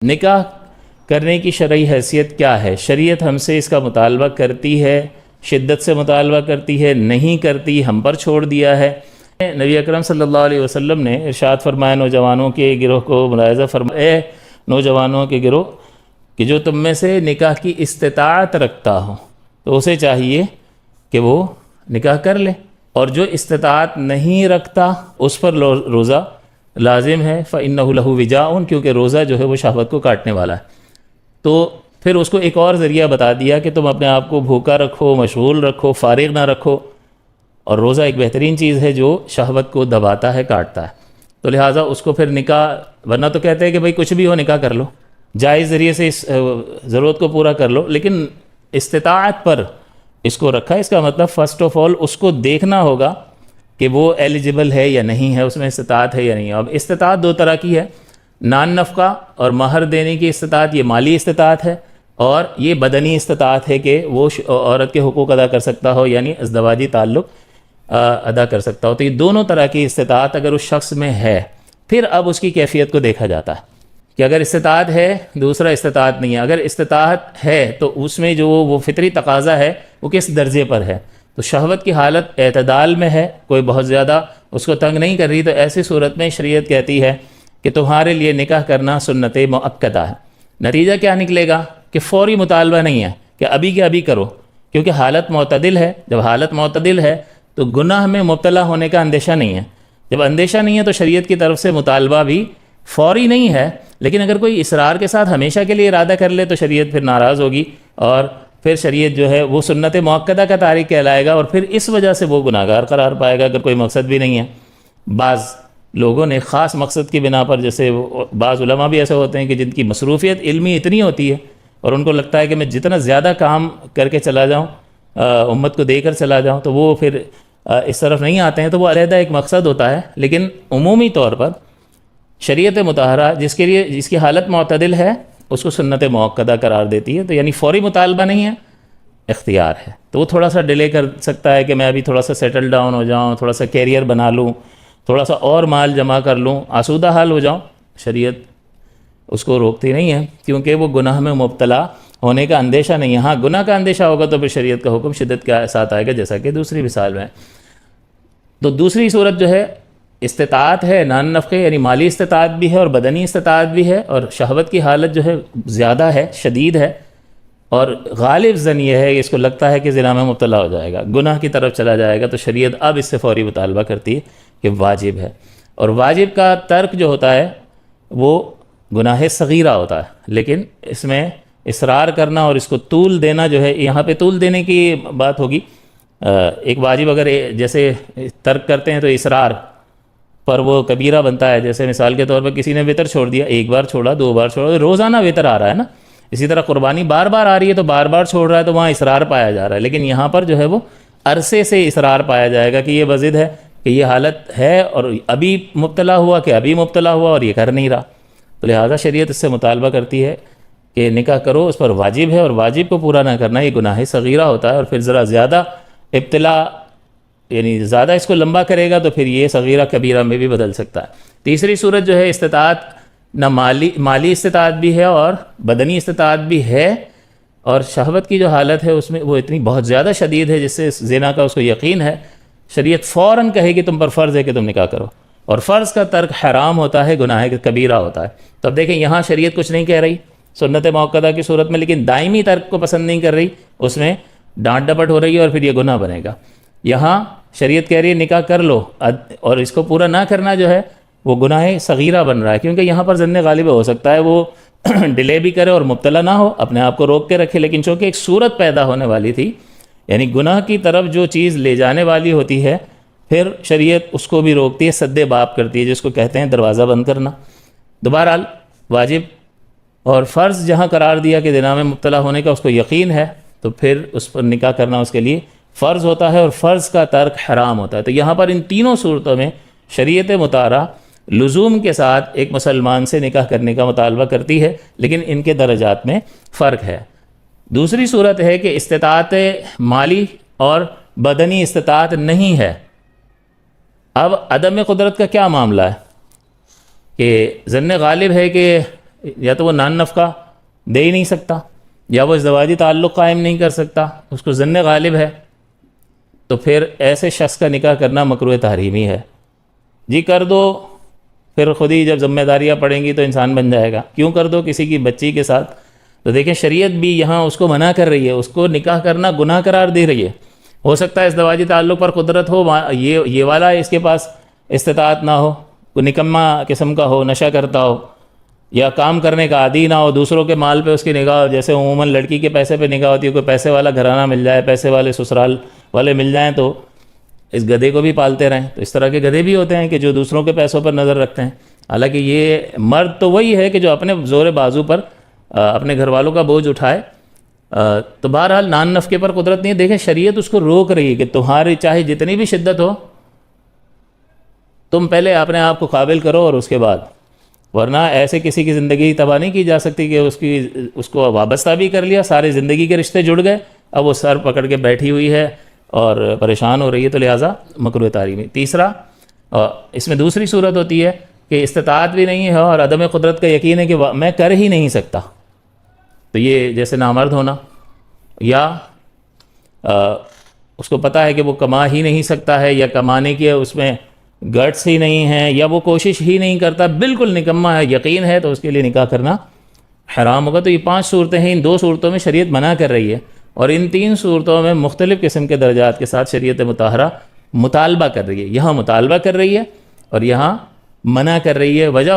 نکاح کرنے کی شرعی حیثیت کیا ہے؟ شریعت ہم سے اس کا مطالبہ کرتی ہے، شدت سے مطالبہ کرتی ہے، نہیں کرتی، ہم پر چھوڑ دیا ہے۔ نبی اکرم صلی اللہ علیہ وسلم نے ارشاد فرمایا نوجوانوں کے گروہ کو ملاحظہ فرمایا، اے نوجوانوں کے گروہ کہ جو تم میں سے نکاح کی استطاعت رکھتا ہو تو اسے چاہیے کہ وہ نکاح کر لے، اور جو استطاعت نہیں رکھتا اس پر روزہ لازم ہے، فَإِنَّهُ لَهُ وِجَاءٌ، کیونکہ روزہ جو ہے وہ شہوت کو کاٹنے والا ہے۔ تو پھر اس کو ایک اور ذریعہ بتا دیا کہ تم اپنے آپ کو بھوکا رکھو، مشغول رکھو، فارغ نہ رکھو، اور روزہ ایک بہترین چیز ہے جو شہوت کو دباتا ہے، کاٹتا ہے۔ تو لہٰذا اس کو پھر نکاح، ورنہ تو کہتے ہیں کہ بھئی کچھ بھی ہو نکاح کر لو، جائز ذریعے سے اس ضرورت کو پورا کر لو، لیکن استطاعت پر اس کو رکھا ہے۔ اس کا مطلب فرسٹ آف آل اس کو دیکھنا ہوگا کہ وہ ایلیجبل ہے یا نہیں ہے، اس میں استطاعت ہے یا نہیں ہے۔ اب استطاعت دو طرح کی ہے، نان نفقہ اور مہر دینے کی استطاعت، یہ مالی استطاعت ہے، اور یہ بدنی استطاعت ہے کہ وہ عورت کے حقوق ادا کر سکتا ہو، یعنی ازدواجی تعلق ادا کر سکتا ہو۔ تو یہ دونوں طرح کی استطاعت اگر اس شخص میں ہے، پھر اب اس کی کیفیت کو دیکھا جاتا ہے کہ اگر استطاعت ہے، دوسرا استطاعت نہیں ہے۔ اگر استطاعت ہے تو اس میں جو وہ فطری تقاضا ہے وہ کس درجے پر ہے؟ تو شہوت کی حالت اعتدال میں ہے، کوئی بہت زیادہ اس کو تنگ نہیں کر رہی، تو ایسی صورت میں شریعت کہتی ہے کہ تمہارے لیے نکاح کرنا سنت مؤکدہ ہے۔ نتیجہ کیا نکلے گا کہ فوری مطالبہ نہیں ہے کہ ابھی کے ابھی کرو، کیونکہ حالت معتدل ہے۔ جب حالت معتدل ہے تو گناہ میں مبتلا ہونے کا اندیشہ نہیں ہے۔ جب اندیشہ نہیں ہے تو شریعت کی طرف سے مطالبہ بھی فوری نہیں ہے، لیکن اگر کوئی اصرار کے ساتھ ہمیشہ کے لیے ارادہ کر لے تو شریعت پھر ناراض ہوگی، اور پھر شریعت جو ہے وہ سنت مؤکدہ کا تارک کہلائے گا، اور پھر اس وجہ سے وہ گناہگار قرار پائے گا اگر کوئی مقصد بھی نہیں ہے۔ بعض لوگوں نے خاص مقصد کی بنا پر، جیسے بعض علماء بھی ایسے ہوتے ہیں کہ جن کی مصروفیت علمی اتنی ہوتی ہے اور ان کو لگتا ہے کہ میں جتنا زیادہ کام کر کے چلا جاؤں، امت کو دے کر چلا جاؤں، تو وہ پھر اس طرف نہیں آتے ہیں، تو وہ علیحدہ ایک مقصد ہوتا ہے۔ لیکن عمومی طور پر شریعت مطہرہ جس کی حالت معتدل ہے اس کو سنت مؤکدہ قرار دیتی ہے، تو یعنی فوری مطالبہ نہیں ہے، اختیار ہے۔ تو وہ تھوڑا سا ڈیلے کر سکتا ہے کہ میں ابھی تھوڑا سا سیٹل ڈاؤن ہو جاؤں، تھوڑا سا کیریئر بنا لوں، تھوڑا سا اور مال جمع کر لوں، آسودہ حال ہو جاؤں، شریعت اس کو روکتی نہیں ہے، کیونکہ وہ گناہ میں مبتلا ہونے کا اندیشہ نہیں ہے۔ ہاں گناہ کا اندیشہ ہوگا تو پھر شریعت کا حکم شدت کے ساتھ آئے گا، جیسا کہ دوسری مثال میں۔ تو دوسری صورت جو ہے استطاعت ہے، نان نفقے یعنی مالی استطاعت بھی ہے اور بدنی استطاعت بھی ہے، اور شہوت کی حالت جو ہے زیادہ ہے، شدید ہے، اور غالب زن یہ ہے کہ اس کو لگتا ہے کہ زنا میں مبتلا ہو جائے گا، گناہ کی طرف چلا جائے گا، تو شریعت اب اس سے فوری مطالبہ کرتی ہے کہ واجب ہے۔ اور واجب کا ترک جو ہوتا ہے وہ گناہ صغیرہ ہوتا ہے، لیکن اس میں اصرار کرنا اور اس کو طول دینا جو ہے، یہاں پہ طول دینے کی بات ہوگی۔ ایک واجب اگر جیسے ترک کرتے ہیں تو اصرار پر وہ کبیرہ بنتا ہے، جیسے مثال کے طور پر کسی نے وطر چھوڑ دیا، ایک بار چھوڑا، دو بار چھوڑا، روزانہ وطر آ رہا ہے نا، اسی طرح قربانی بار بار آ رہی ہے تو بار بار چھوڑ رہا ہے، تو وہاں اصرار پایا جا رہا ہے۔ لیکن یہاں پر جو ہے وہ عرصے سے اصرار پایا جائے گا کہ یہ وضد ہے کہ یہ حالت ہے اور ابھی مبتلا ہوا کہ ابھی مبتلا ہوا اور یہ کر نہیں رہا، تو لہٰذا شریعت اس سے مطالبہ کرتی ہے کہ نکاح کرو، اس پر واجب ہے، اور واجب کو پورا نہ کرنا یہ گناہ صغیرہ ہوتا ہے، اور پھر ذرا زیادہ ابتلا یعنی زیادہ اس کو لمبا کرے گا تو پھر یہ صغیرہ کبیرہ میں بھی بدل سکتا ہے۔ تیسری صورت جو ہے استطاعت، نہ مالی استطاعت بھی ہے اور بدنی استطاعت بھی ہے، اور شہوت کی جو حالت ہے اس میں وہ اتنی بہت زیادہ شدید ہے جس سے زنا کا اس کو یقین ہے، شریعت فوراً کہے کہ تم پر فرض ہے کہ تم نکاح کرو، اور فرض کا ترک حرام ہوتا ہے، گناہ کبیرہ ہوتا ہے۔ تو اب دیکھیں یہاں شریعت کچھ نہیں کہہ رہی سنت موقدہ کی صورت میں، لیکن دائمی ترک کو پسند نہیں کر رہی، اس میں ڈانٹ ڈپٹ ہو رہی ہے اور پھر یہ گناہ بنے گا۔ یہاں شریعت کہہ رہی ہے نکاح کر لو، اور اس کو پورا نہ کرنا جو ہے وہ گناہ صغیرہ بن رہا ہے، کیونکہ یہاں پر ظن غالب ہو سکتا ہے وہ ڈیلے بھی کرے اور مبتلا نہ ہو، اپنے آپ کو روک کے رکھے، لیکن چونکہ ایک صورت پیدا ہونے والی تھی، یعنی گناہ کی طرف جو چیز لے جانے والی ہوتی ہے، پھر شریعت اس کو بھی روکتی ہے، سد باب کرتی ہے، جس کو کہتے ہیں دروازہ بند کرنا۔ دوبارہ واجب اور فرض جہاں قرار دیا کہ زنا میں مبتلا ہونے کا اس کو یقین ہے، تو پھر اس پر نکاح کرنا اس کے لیے فرض ہوتا ہے، اور فرض کا ترک حرام ہوتا ہے۔ تو یہاں پر ان تینوں صورتوں میں شریعت مطہرہ لزوم کے ساتھ ایک مسلمان سے نکاح کرنے کا مطالبہ کرتی ہے، لیکن ان کے درجات میں فرق ہے۔ دوسری صورت ہے کہ استطاعت مالی اور بدنی استطاعت نہیں ہے۔ اب عدم قدرت کا کیا معاملہ ہے کہ ظن غالب ہے کہ یا تو وہ نان نفقہ دے ہی نہیں سکتا، یا وہ ازدواجی تعلق قائم نہیں کر سکتا، اس کو ظن غالب ہے، تو پھر ایسے شخص کا نکاح کرنا مکروہ تحریمی ہے۔ جی کر دو، پھر خود ہی جب ذمہ داریاں پڑیں گی تو انسان بن جائے گا، کیوں کر دو کسی کی بچی کے ساتھ؟ تو دیکھیں شریعت بھی یہاں اس کو منع کر رہی ہے، اس کو نکاح کرنا گناہ قرار دے رہی ہے۔ ہو سکتا ہے ازدواجی تعلق پر قدرت ہو، یہ والا اس کے پاس استطاعت نہ ہو، کوئی نکما قسم کا ہو، نشہ کرتا ہو، یا کام کرنے کا عادی نہ ہو، دوسروں کے مال پہ اس کی نگاہ ہو، جیسے عموماً لڑکی کے پیسے پہ نگاہ ہوتی ہے، کوئی پیسے والا گھرانہ مل جائے، پیسے والے سسرال والے مل جائیں تو اس گدھے کو بھی پالتے رہیں۔ تو اس طرح کے گدھے بھی ہوتے ہیں کہ جو دوسروں کے پیسوں پر نظر رکھتے ہیں، حالانکہ یہ مرد تو وہی ہے کہ جو اپنے زور بازو پر اپنے گھر والوں کا بوجھ اٹھائے۔ تو بہرحال نان نفقے پر قدرت نہیں ہے، دیکھیں شریعت اس کو روک رہی ہے کہ تمہاری چاہے جتنی بھی شدت ہو، تم پہلے اپنے آپ کو قابل کرو اور اس کے بعد، ورنہ ایسے کسی کی زندگی تباہ نہیں کی جا سکتی کہ اس کو وابستہ بھی کر لیا، سارے زندگی کے رشتے جڑ گئے، اب وہ سر پکڑ کے بیٹھی ہوئی ہے اور پریشان ہو رہی ہے، تو لہٰذا مکروہ تحریمی۔ تیسرا، اس میں دوسری صورت ہوتی ہے کہ استطاعت بھی نہیں ہے اور عدم قدرت کا یقین ہے کہ میں کر ہی نہیں سکتا، تو یہ جیسے نامرد ہونا، یا اس کو پتہ ہے کہ وہ کما ہی نہیں سکتا ہے، یا کمانے کے اس میں گٹس ہی نہیں ہیں، یا وہ کوشش ہی نہیں کرتا، بالکل نکما ہے، یقین ہے، تو اس کے لیے نکاح کرنا حرام ہوگا۔ تو یہ 5 صورتیں ہیں، ان 2 صورتوں میں شریعت منع کر رہی ہے، اور ان 3 صورتوں میں مختلف قسم کے درجات کے ساتھ شریعت مطہرہ مطالبہ کر رہی ہے، یہاں مطالبہ کر رہی ہے اور یہاں منع کر رہی ہے۔ وجہ